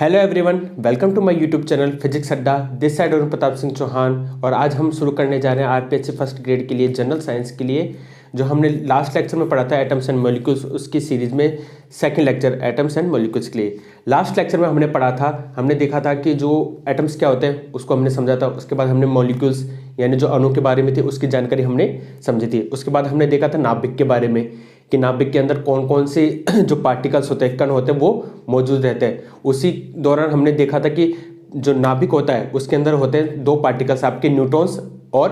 Hello everyone, welcome to my YouTube channel physics Adda. This side Arun Pratap Singh Chauhan और आज हम शुरू करने जा रहे हैं आरपीएचसी फर्स्ट ग्रेड के लिए जनरल साइंस के लिए जो हमने लास्ट लेक्चर में पढ़ा था एटम्स एंड मॉलिक्यूल्स, उसकी सीरीज में second lecture atoms and molecules के लिए। लास्ट लेक्चर में हमने पढ़ा था, हमने देखा था कि जो एटम्स क्या होते हैं उसको हमने समझा था। उसके बाद हमने मॉलिक्यूल्स यानी जो अणु के बारे में थी उसकी जानकारी हमने समझी थी। उसके बाद हमने देखा था नाभिक के बारे में कि नाभिक के अंदर कौन कौन से जो पार्टिकल्स होते हैं, कण होते हैं, वो मौजूद रहते हैं। उसी दौरान हमने देखा था कि जो नाभिक होता है उसके अंदर होते हैं दो पार्टिकल्स, आपके न्यूट्रॉन्स और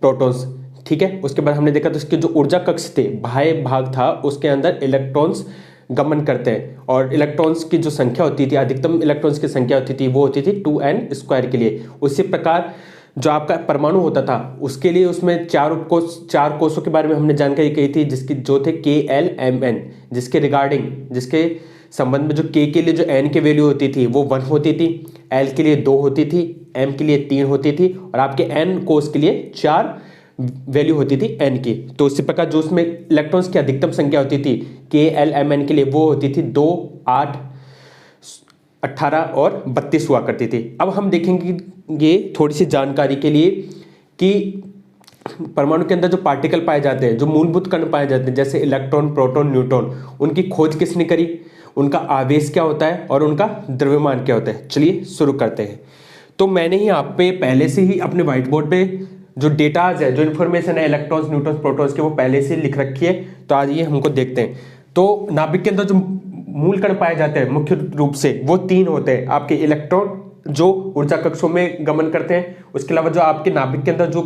प्रोटॉन्स। ठीक है, उसके बाद हमने देखा था उसके जो ऊर्जा कक्ष थे, बाह्य भाग था, उसके अंदर इलेक्ट्रॉन्स गमन करते हैं और इलेक्ट्रॉन्स की जो संख्या होती थी, अधिकतम इलेक्ट्रॉन्स की संख्या होती थी वो होती थी 2n² के लिए। उसी प्रकार जो आपका परमाणु होता था उसके लिए उसमें चार कोषों के बारे में हमने जानकारी कही थी, जिसकी जो थे KLMN, जिसके संबंध में जो K के लिए जो N की वैल्यू होती थी वो 1 होती थी, L के लिए 2 होती थी, M के लिए 3 होती थी और आपके N कोष के लिए 4 वैल्यू होती थी N की। तो इसी प्रकार जो उसमें इलेक्ट्रॉन्स की अधिकतम संख्या होती थी KLMN के लिए वो होती थी 2, 8, 18 और 32 हुआ करती थी। अब हम देखेंगे ये थोड़ी सी जानकारी के लिए कि परमाणु के अंदर जो पार्टिकल पाए जाते हैं, जो मूलभूत कण पाए जाते हैं, जैसे इलेक्ट्रॉन, प्रोटॉन, न्यूट्रॉन, उनकी खोज किसने करी, उनका आवेश क्या होता है और उनका द्रव्यमान क्या होता है। चलिए शुरू करते हैं। तो मैंने ही आप पे पहले से ही अपने व्हाइट बोर्ड पे जो डेटाज है, जो इन्फॉर्मेशन है इलेक्ट्रॉन्स, न्यूट्रॉन्स, प्रोटॉन्स की, वो पहले से लिख रखी है। तो आज ये हमको देखते हैं। तो नाभिक के अंदर जो मूल कण पाए जाते हैं मुख्य रूप से वो 3 होते हैं। आपके इलेक्ट्रॉन जो ऊर्जा कक्षों में गमन करते हैं, उसके अलावा जो आपके नाभिक के अंदर जो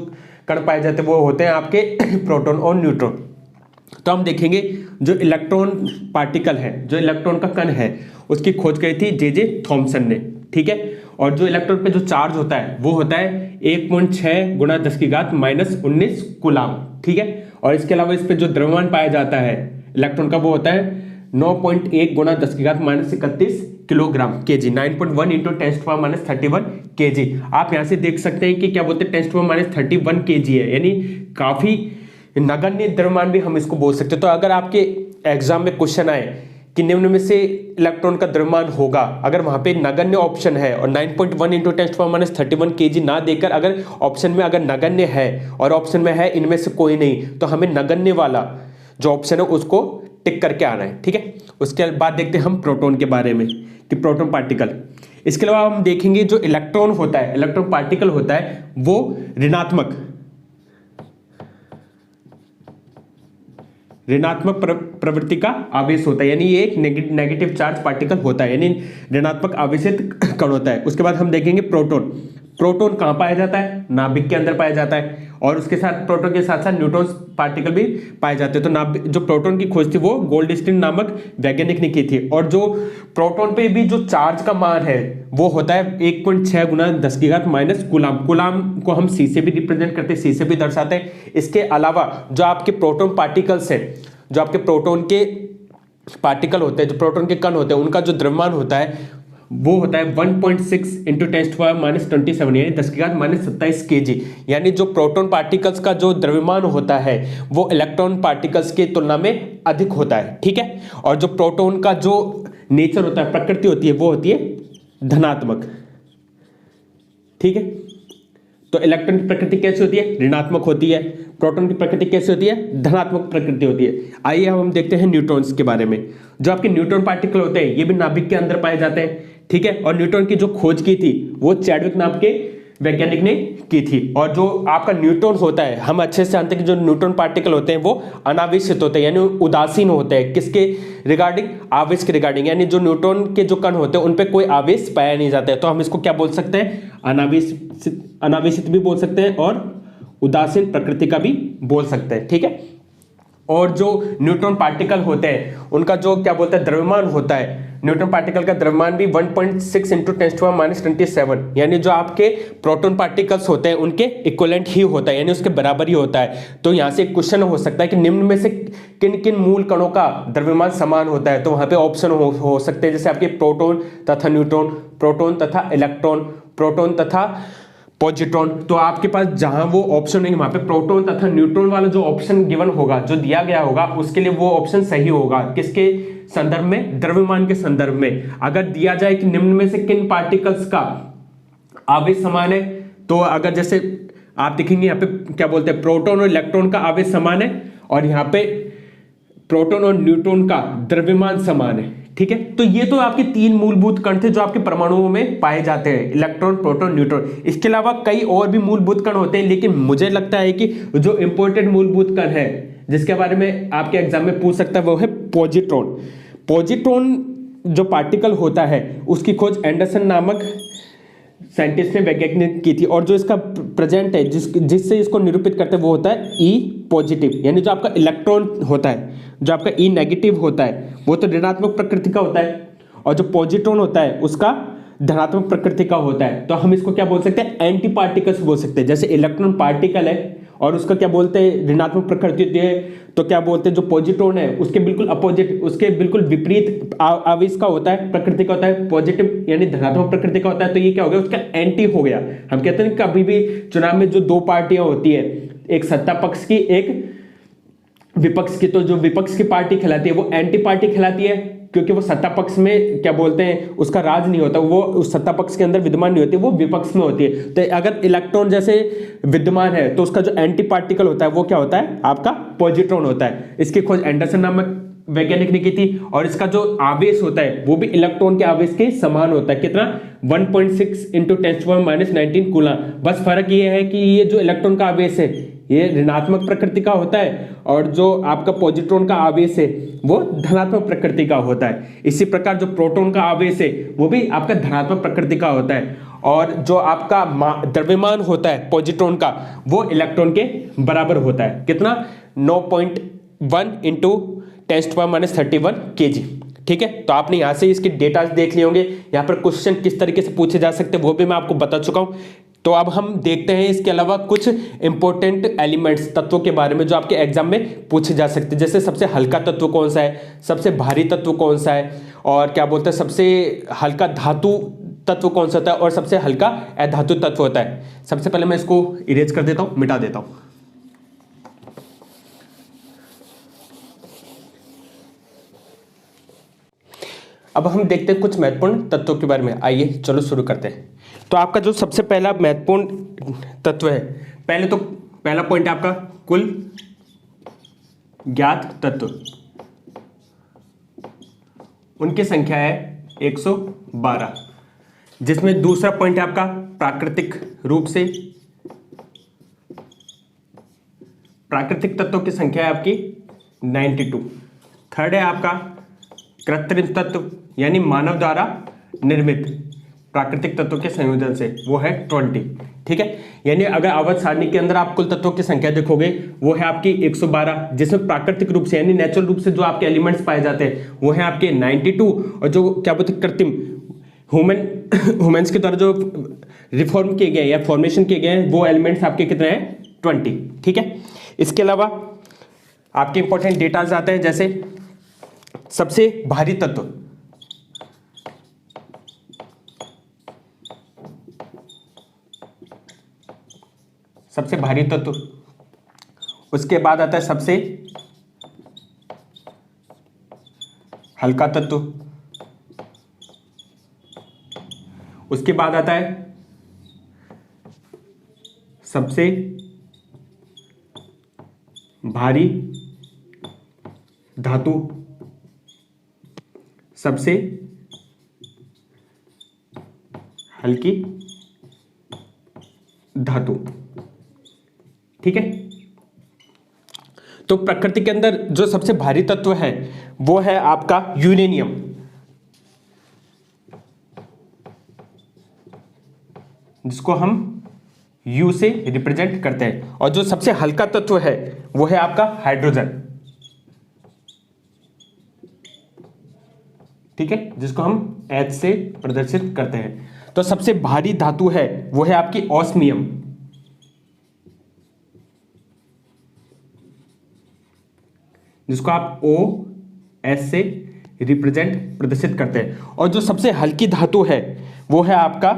कण पाए जाते हैं वो होते हैं आपके प्रोटॉन और न्यूट्रॉन। तो हम देखेंगे जो इलेक्ट्रॉन पार्टिकल है, जो इलेक्ट्रॉन का कण है, उसकी खोज करी थी जे थॉमसन ने। ठीक है, और जो इलेक्ट्रॉन पे जो चार्ज होता है वो होता है 1.6 गुणा 10⁻⁻19 कूलाम। ठीक है, और इसके अलावा इस पे जो द्रव्यमान पाया जाता है इलेक्ट्रॉन का वो होता है 9.1 गुणा 10⁻31 किलोग्राम kg, 9.1 इंटू 10⁻31 kg। आप यहाँ से देख सकते हैं कि क्या बोलते हैं 10⁻31 kg है, यानी काफी नगण्य द्रव्यमान भी हम इसको बोल सकते हैं। तो अगर आपके एग्जाम में क्वेश्चन आए कि निम्न में से इलेक्ट्रॉन का द्रव्यमान होगा, अगर वहां पे नगण्य ऑप्शन है और 9.1 इंटू 10⁻31 kg ना देकर अगर ऑप्शन में अगर नगण्य है और ऑप्शन में है इनमें से कोई नहीं, तो हमें नगण्य वाला जो ऑप्शन है उसको टिक करके आना है। ठीक है, उसके बाद देखते हैं हम प्रोटॉन के बारे में कि प्रोटॉन पार्टिकल। इसके अलावा हम देखेंगे जो इलेक्ट्रॉन होता है, इलेक्ट्रॉन पार्टिकल होता है वो ऋणात्मक प्रवृत्ति का आवेश होता है, यानी ये एक नेगेटिव चार्ज पार्टिकल होता है, यानी ऋणात्मक आवेशित कण होता है। उसके बाद हम देखेंगे प्रोटॉन। प्रोटॉन कहाँ पाया जाता है? नाभिक के अंदर पाया जाता है और उसके साथ प्रोटॉन के साथ साथ न्यूट्रॉन्स पार्टिकल भी पाए जाते हैं। तो नाभिक जो प्रोटॉन की खोज थी वो गोल्डस्टीन नामक वैज्ञानिक ने की थी। और जो प्रोटॉन पे भी जो चार्ज का मान है वो होता है 1.6 गुणा 10⁻⁻⁻ कूलाम। कूलाम को हम C से भी रिप्रेजेंट करते हैं, C से भी दर्शाते हैं। इसके अलावा जो आपके प्रोटॉन पार्टिकल्स है, जो आपके प्रोटॉन के पार्टिकल होते हैं, जो प्रोटॉन के कण होते हैं, उनका जो द्रव्यमान होता है वो होता है 1.6 इंटू 10⁻27 यानी 10⁻27 kg। यानी जो प्रोटॉन पार्टिकल्स का जो द्रव्यमान होता है वो इलेक्ट्रॉन पार्टिकल्स की तुलना में अधिक होता है। ठीक है, और जो प्रोटॉन का जो नेचर होता है, प्रकृति होती है, वो होती है धनात्मक। ठीक है, तो इलेक्ट्रॉन की प्रकृति कैसी होती है? ऋणात्मक होती है। प्रोटॉन की प्रकृति कैसी होती है? धनात्मक प्रकृति होती है। आइए अब हम देखते हैं न्यूट्रॉन्स के बारे में। जो आपके न्यूट्रॉन पार्टिकल होते हैं ये भी नाभिक के अंदर पाए जाते हैं। ठीक है, और न्यूट्रॉन की जो खोज की थी वो चैडविक नाम के वैज्ञानिक ने की थी। और जो आपका न्यूट्रॉन होता है, हम अच्छे से जानते हैं कि जो न्यूट्रॉन पार्टिकल होते हैं वो अनावेशित होते हैं, यानी उदासीन होते हैं। किसके रिगार्डिंग? आवेश के रिगार्डिंग। यानी जो न्यूट्रॉन के जो कण होते हैं उन पे कोई आवेश पाया नहीं जाता है। तो हम इसको क्या बोल सकते हैं? अनावेशित भी बोल सकते हैं और उदासीन प्रकृति का भी बोल सकते हैं। ठीक है, और जो न्यूट्रॉन पार्टिकल होते हैं उनका जो क्या बोलते हैं द्रव्यमान होता है, न्यूट्रॉन पार्टिकल का द्रव्यमान भी 1.6 इंटू 10⁻27 यानी जो आपके प्रोटॉन पार्टिकल्स होते हैं उनके इक्विवेलेंट ही होता है, यानी उसके बराबर ही होता है। तो यहाँ से एक क्वेश्चन हो सकता है कि निम्न में से किन किन मूल कणों का द्रव्यमान समान होता है। तो वहां पे ऑप्शन हो सकते हैं जैसे आपके प्रोटॉन तथा न्यूट्रॉन, प्रोटॉन तथा इलेक्ट्रॉन, प्रोटॉन तथा पॉजिट्रॉन। तो आपके पास जहां वो ऑप्शन है वहां पे प्रोटॉन तथा न्यूट्रॉन वाला जो ऑप्शन गिवन होगा, जो दिया गया होगा, उसके लिए वो ऑप्शन सही होगा। किसके संदर्भ में? द्रव्यमान के संदर्भ में। अगर दिया जाए कि निम्न में से किन पार्टिकल्स का आवेश समान है, तो अगर जैसे आप देखेंगे यहाँ पे क्या बोलते हैं, प्रोटॉन और इलेक्ट्रॉन का आवेश समान है और यहाँ पे प्रोटॉन और न्यूट्रॉन का द्रव्यमान समान है। ठीक है, तो ये तो आपके तीन मूलभूत कण थे जो आपके परमाणुओं में पाए जाते हैं, इलेक्ट्रॉन, प्रोटॉन, न्यूट्रॉन। इसके अलावा कई और भी मूलभूत कण होते हैं, लेकिन मुझे लगता है कि जो इंपॉर्टेंट मूलभूत कण है जिसके बारे में आपके एग्जाम में पूछ सकता है वो है पॉजिट्रॉन। पॉजिट्रॉन जो पार्टिकल होता है उसकी खोज एंडरसन नामक साइंटिस्ट ने, वैज्ञानिक की थी, और जो इसका प्रेजेंट है जिससे इसको निरूपित करते हैं वो होता है ई पॉजिटिव। यानी जो आपका इलेक्ट्रॉन होता है, जो आपका ई नेगेटिव होता है वो तो ऋणात्मक प्रकृति का होता है, और जो पॉजिट्रॉन होता है उसका धनात्मक प्रकृति का होता है। तो हम इसको क्या बोल सकते हैं? एंटी पार्टिकल्स बोल सकते हैं। जैसे इलेक्ट्रॉन पार्टिकल है और उसका क्या बोलते हैं? ऋणात्मक प्रकृति होती है, तो क्या बोलते हैं? जो पॉजिट्रॉन है उसके बिल्कुल अपोजिट, उसके बिल्कुल विपरीत आवेश का होता है, प्रकृति का होता है, पॉजिटिव यानी धनात्मक प्रकृति का होता है। तो ये क्या हो गया? उसका एंटी हो गया। हम कहते हैं कभी भी चुनाव में जो दो पार्टियां होती है, एक सत्ता पक्ष की, एक विपक्ष की, तो जो विपक्ष की पार्टी कहलाती है वो एंटी पार्टी कहलाती है, क्योंकि वो सत्ता पक्ष में क्या बोलते हैं उसका राज नहीं होता, वो उस सत्ता पक्ष के अंदर विद्यमान नहीं होती, वो विपक्ष में होती है। तो अगर इलेक्ट्रॉन जैसे विद्यमान है तो उसका जो एंटी पार्टिकल होता है वो क्या होता है? आपका पॉजिट्रॉन होता है। इसकी खोज एंडरसन नामक वैज्ञानिक ने की थी, और इसका जो आवेश होता है वो भी इलेक्ट्रॉन के आवेश के समान होता है। कितना? 1.6 × 10⁻⁻19 कूलम। बस फर्क ये है कि ये जो इलेक्ट्रॉन का आवेश है ये ऋणात्मक प्रकृति का होता है, और जो आपका पॉजिट्रॉन का आवेश है वो धनात्मक प्रकृति का होता है। इसी प्रकार जो प्रोटॉन का आवेश है वो भी आपका धनात्मक प्रकृति का होता है, और जो आपका द्रव्यमान होता है पॉजिट्रॉन का वो इलेक्ट्रॉन के बराबर होता है। कितना? 9.1 × 10⁻31 kg। ठीक है, तो आपने यहाँ से इसके डेटा देख लिए होंगे। यहाँ पर क्वेश्चन किस तरीके से पूछे जा सकते हैं वो भी मैं आपको बता चुका हूँ। तो अब हम देखते हैं इसके अलावा कुछ इंपॉर्टेंट एलिमेंट्स, तत्वों के बारे में जो आपके एग्जाम में पूछे जा सकते हैं। जैसे सबसे हल्का तत्व कौन सा है, सबसे भारी तत्व कौन सा है, और क्या बोलते हैं सबसे हल्का धातु तत्व कौन सा होता है, और सबसे हल्का अधातु तत्व होता है। सबसे पहले मैं इसको इरेज कर देता हूँ, मिटा देता हूँ। अब हम देखते हैं कुछ महत्वपूर्ण तत्वों के बारे में। आइए चलो शुरू करते हैं। तो आपका जो सबसे पहला महत्वपूर्ण तत्व है, पहला पॉइंट है आपका कुल ज्ञात तत्व, उनकी संख्या है 112। जिसमें दूसरा पॉइंट है आपका प्राकृतिक रूप से, प्राकृतिक तत्वों की संख्या है आपकी 92। थर्ड है आपका कृत्रिम तत्व, यानी मानव द्वारा निर्मित प्राकृतिक तत्वों के संयोजन से, वो है 20। ठीक है, यानी अगर आवर्त सारणी के अंदर आप कुल तत्वों की संख्या देखोगे वो है आपकी 112, जिसमें प्राकृतिक रूप से यानी नेचुरल रूप से जो आपके एलिमेंट्स पाए जाते हैं वो है आपके 92, और जो क्या बोलते हैं कृत्रिम ह्यूमंस के द्वारा जो रिफॉर्म किए गए या फॉर्मेशन किए गए हैं वो एलिमेंट्स आपके कितने हैं? 20। ठीक है, इसके अलावा आपके इंपॉर्टेंट डेटाज आते हैं। जैसे सबसे भारी तत्व, सबसे भारी तत्व, उसके बाद आता है सबसे हल्का तत्व, उसके बाद आता है सबसे भारी धातु, सबसे हल्की धातु। ठीक है, तो प्रकृति के अंदर जो सबसे भारी तत्व है वो है आपका यूरेनियम, जिसको हम यू से रिप्रेजेंट करते हैं, और जो सबसे हल्का तत्व है वो है आपका हाइड्रोजन। ठीक है, जिसको हम H से प्रदर्शित करते हैं। तो सबसे भारी धातु है वो है आपकी ऑस्मियम, जिसको आप OS से रिप्रेजेंट प्रदर्शित करते हैं। और जो सबसे हल्की धातु है वो है आपका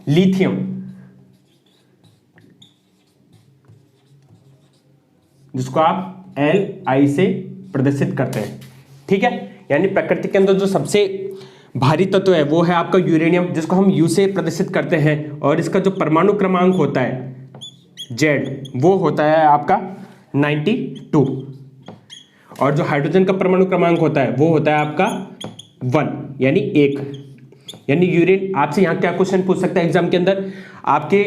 लिथियम, जिसको आप Li से प्रदर्शित करते हैं। ठीक है, यानी प्रकृति के अंदर जो सबसे भारी तत्व है वो है आपका यूरेनियम, जिसको हम U से प्रदर्शित करते हैं, और इसका जो परमाणु क्रमांक होता है Z वो होता है आपका 92, और जो हाइड्रोजन का परमाणु क्रमांक होता है वो होता है आपका 1 यानी 1। यानी यूरेन आपसे यहाँ क्या क्वेश्चन पूछ सकता है एग्जाम के अंदर, आपके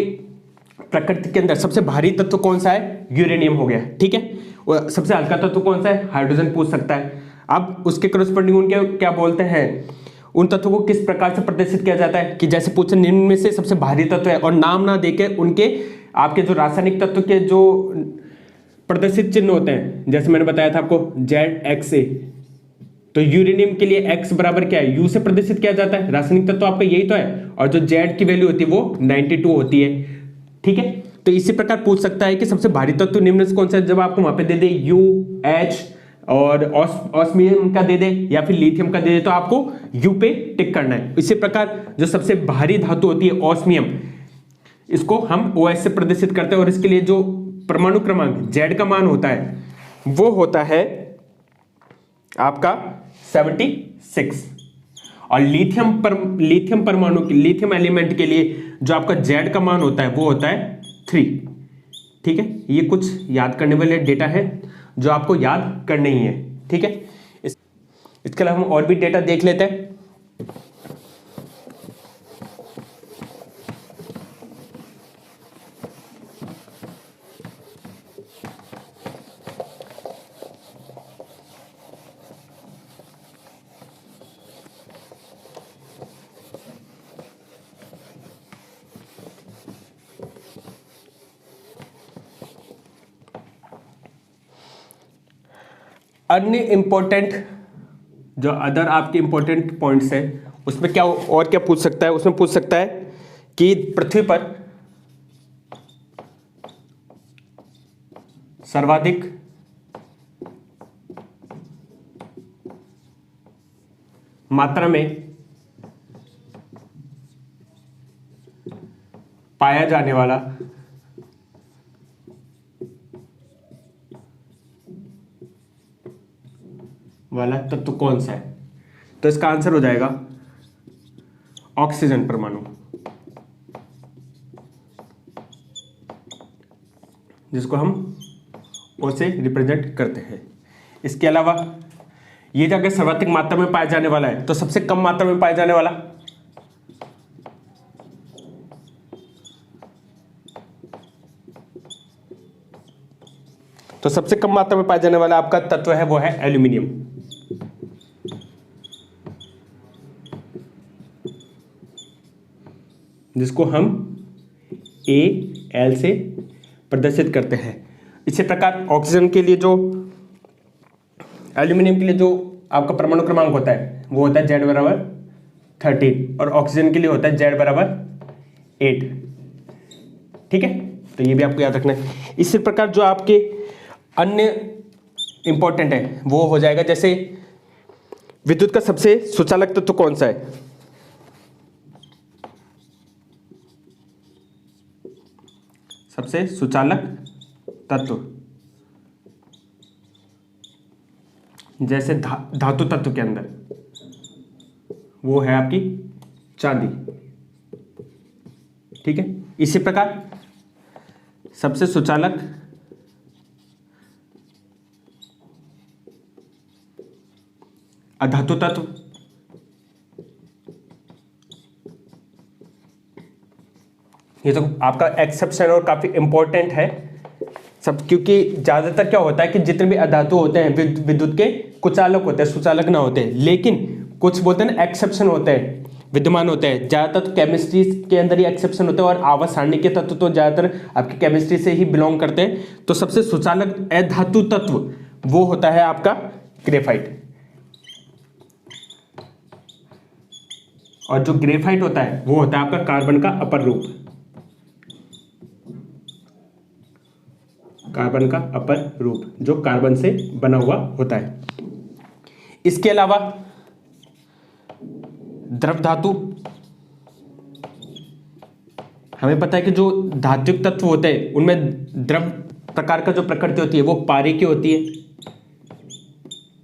प्रकृति के अंदर सबसे भारी तत्व कौन सा है, यूरेनियम हो गया। ठीक है, और सबसे हल्का तत्व कौन सा है, हाइड्रोजन पूछ सकता है। अब उसके करस्पॉन्डिंग उनके क्या बोलते हैं, उन तत्वों को किस प्रकार से प्रदर्शित किया जाता है, कि जैसे पूछे निम्न में से सबसे भारी तत्व है, और नाम ना देके उनके आपके जो रासायनिक तत्व के जो प्रदर्शित चिन्ह होते हैं, जैसे मैंने बताया था आपको ZXA, तो यूरेनियम के लिए X बराबर क्या है, U से प्रदर्शित किया जाता है, रासायनिक तत्व आपका यही तो है, और जो Z की वैल्यू होती है वो 92 होती है। ठीक है, तो इसी प्रकार पूछ सकता है कि सबसे भारी तत्व निम्न से कौन सा है, जब आपको वहां पे दे दे U H और ऑस्मियम का दे दे या फिर लिथियम का दे दे, तो आपको U पे टिक करना है। इसी प्रकार जो सबसे भारी धातु होती है ऑस्मियम, इसको हम OH से प्रदर्शित करते हैं, और इसके लिए जो परमाणु क्रमांक Z का मान होता है वो होता है आपका 76, और लिथियम परमाणु लिथियम एलिमेंट के लिए जो आपका Z का मान होता है वो होता है 3। ठीक है, ये कुछ याद करने वाले डेटा है जो आपको याद करने ही है। ठीक है, इसके अलावा हम और भी डेटा देख लेते हैं। अन्य इंपॉर्टेंट जो अदर आपके इंपॉर्टेंट पॉइंट्स है उसमें क्या और क्या पूछ सकता है, उसमें पूछ सकता है कि पृथ्वी पर सर्वाधिक मात्रा में पाया जाने वाला तत्व कौन सा है, तो इसका आंसर हो जाएगा ऑक्सीजन परमाणु, जिसको हम O से रिप्रेजेंट करते हैं। इसके अलावा ये अगर सर्वाधिक मात्रा में पाया जाने वाला है, तो सबसे कम मात्रा में पाया जाने वाला, तो सबसे कम मात्रा में पाया जाने वाला आपका तत्व है वो है एल्यूमिनियम, जिसको हम Al से प्रदर्शित करते हैं। इसी प्रकार ऑक्सीजन के लिए जो एल्यूमिनियम के लिए जो आपका परमाणु क्रमांक होता है वो होता है Z बराबर 13, और ऑक्सीजन के लिए होता है Z बराबर 8। ठीक है, तो ये भी आपको याद रखना है। इसी प्रकार जो आपके अन्य इंपॉर्टेंट है वो हो जाएगा, जैसे विद्युत का सबसे सुचालक तत्व कौन सा है, सबसे सुचालक तत्व, जैसे धातु तत्व के अंदर वो है आपकी चांदी। ठीक है, इसी प्रकार सबसे सुचालक अधातु तत्व, ये तो आपका एक्सेप्शन और काफी इंपॉर्टेंट है सब, क्योंकि ज्यादातर क्या होता है कि जितने भी अधातु होते हैं विद्युत के कुचालक होते हैं, सुचालक ना होते हैं, लेकिन कुछ बोलते हैं ना एक्सेप्शन होते हैं, विद्यमान होते हैं। ज्यादातर तो केमिस्ट्री के अंदर ही एक्सेप्शन होते हैं, और आवर्त सारणी के तत्व तो ज्यादातर आपकी केमिस्ट्री से ही बिलोंग करते हैं। तो सबसे सुचालक अधातु तत्व वो होता है आपका ग्रेफाइट, और जो ग्रेफाइट होता है वो होता है आपका कार्बन का अपर रूप, कार्बन का अपर रूप जो कार्बन से बना हुआ होता है। इसके अलावा द्रव धातु, हमें पता है कि जो धात्विक तत्व होते हैं उनमें द्रव प्रकार का जो प्रकृति होती है वो पारे की होती है,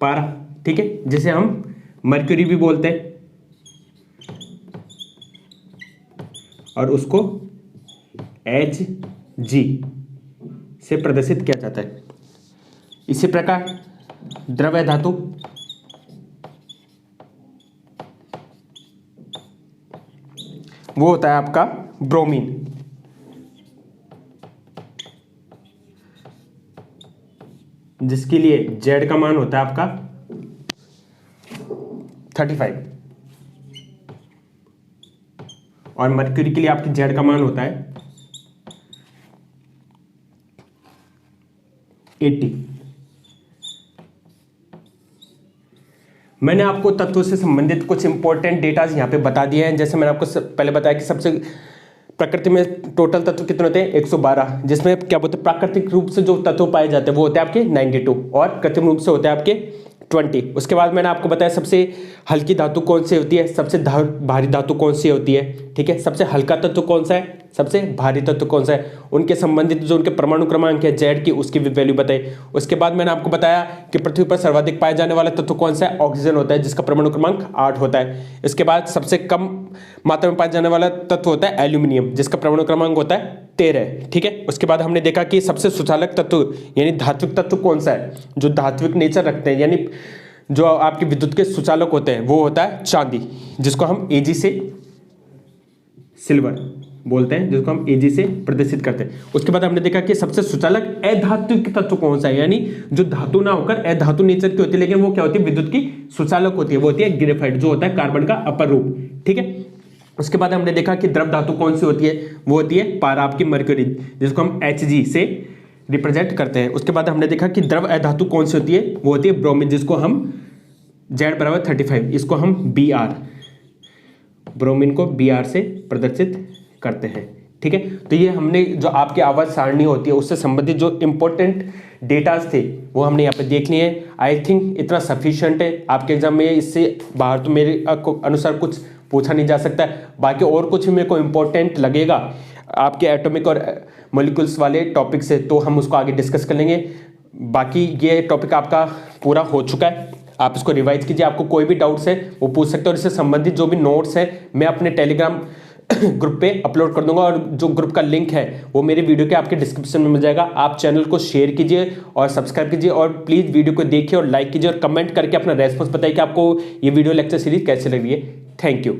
पारा, ठीक है, जिसे हम मर्क्यूरी भी बोलते हैं और उसको Hg से प्रदर्शित किया जाता है। इसी प्रकार द्रव्य धातु वो होता है आपका ब्रोमीन, जिसके लिए Z का मान होता है आपका 35 और मर्क्यूरी के लिए आपकी Z का मान होता है 80। मैंने आपको तत्वों से संबंधित कुछ इंपॉर्टेंट डेटाज यहाँ पे बता दिए हैं। जैसे मैंने आपको पहले बताया कि सबसे प्रकृति में टोटल तत्व कितने होते हैं 112, जिसमें क्या बोलते हैं प्राकृतिक रूप से जो तत्व पाए जाते हैं वो होते हैं आपके 92 और कृत्रिम रूप से होते हैं आपके 20। उसके बाद मैंने आपको बताया सबसे हल्की धातु कौन सी होती है, सबसे भारी धातु कौन सी होती है, ठीक है, सबसे हल्का तत्व कौन सा है, सबसे भारी तत्व कौन सा है, उनके संबंधित जो उनके परमाणु क्रमांक है Z की उसकी भी वैल्यू बताई। उसके बाद मैंने आपको बताया कि पृथ्वी पर सर्वाधिक पाया जाने वाला तत्व कौन सा है, ऑक्सीजन होता है, जिसका परमाणु क्रमांक 8 होता है। इसके बाद सबसे कम मात्रा में पाया जाने वाला तत्व होता है एल्यूमिनियम, जिसका परमाणु क्रमांक होता है 13, ठीक है। उसके बाद हमने देखा कि सबसे सुचालक तत्व यानी धात्विक तत्व कौन सा है, जो धात्विक नेचर रखते हैं, यानी जो आपके विद्युत के सुचालक होते हैं वो होता है चांदी, जिसको हम Ag से सिल्वर बोलते हैं, जिसको हम Ag से प्रदर्शित करते हैं। उसके बाद हमने देखा कि सबसे सुचालक अधात्विक तत्व कौन सा है, यानी जो धातु ना होकर अधातु नेचर की होती है, लेकिन वो क्या होती है विद्युत की सुचालक होती है, वो होती है ग्रेफाइट, जो होता है कार्बन का अपर रूप, ठीक है। उसके बाद हमने देखा कि द्रव धातु कौन सी होती है, वो होती है पारा आपकी मर्क्यूरी, जिसको हम Hg से रिप्रेजेंट करते हैं। उसके बाद हमने देखा कि द्रव अधातु कौन सी होती है, वो होती है ब्रोमीन, जिसको हम Z बराबर 35, इसको हम Br, ब्रोमीन को Br से प्रदर्शित करते हैं, ठीक है। तो ये हमने जो आपकी आवाज सारणी होती है उससे संबंधित जो इंपॉर्टेंट डेटाज थे वो हमने यहाँ पे देख लिए हैं। आई थिंक इतना सफिशिएंट है आपके एग्जाम में, इससे बाहर तो मेरे अनुसार कुछ पूछा नहीं जा सकता है। बाकी और कुछ मेरे को इम्पोर्टेंट लगेगा आपके एटॉमिक और मॉलिक्यूल्स वाले टॉपिक से, तो हम उसको आगे डिस्कस कर लेंगे। बाकी ये टॉपिक आपका पूरा हो चुका है, आप इसको रिवाइज कीजिए। आपको कोई भी डाउट्स है वो पूछ सकते हो, और इससे संबंधित जो भी नोट्स है मैं अपने टेलीग्राम ग्रुप पे अपलोड कर दूंगा, और जो ग्रुप का लिंक है वो मेरे वीडियो के आपके डिस्क्रिप्शन में मिल जाएगा। आप चैनल को शेयर कीजिए और सब्सक्राइब कीजिए, और प्लीज़ वीडियो को देखिए और लाइक कीजिए और कमेंट करके अपना रेस्पॉन्स बताइए कि आपको ये वीडियो लेक्चर सीरीज कैसे लग रही है। Thank you.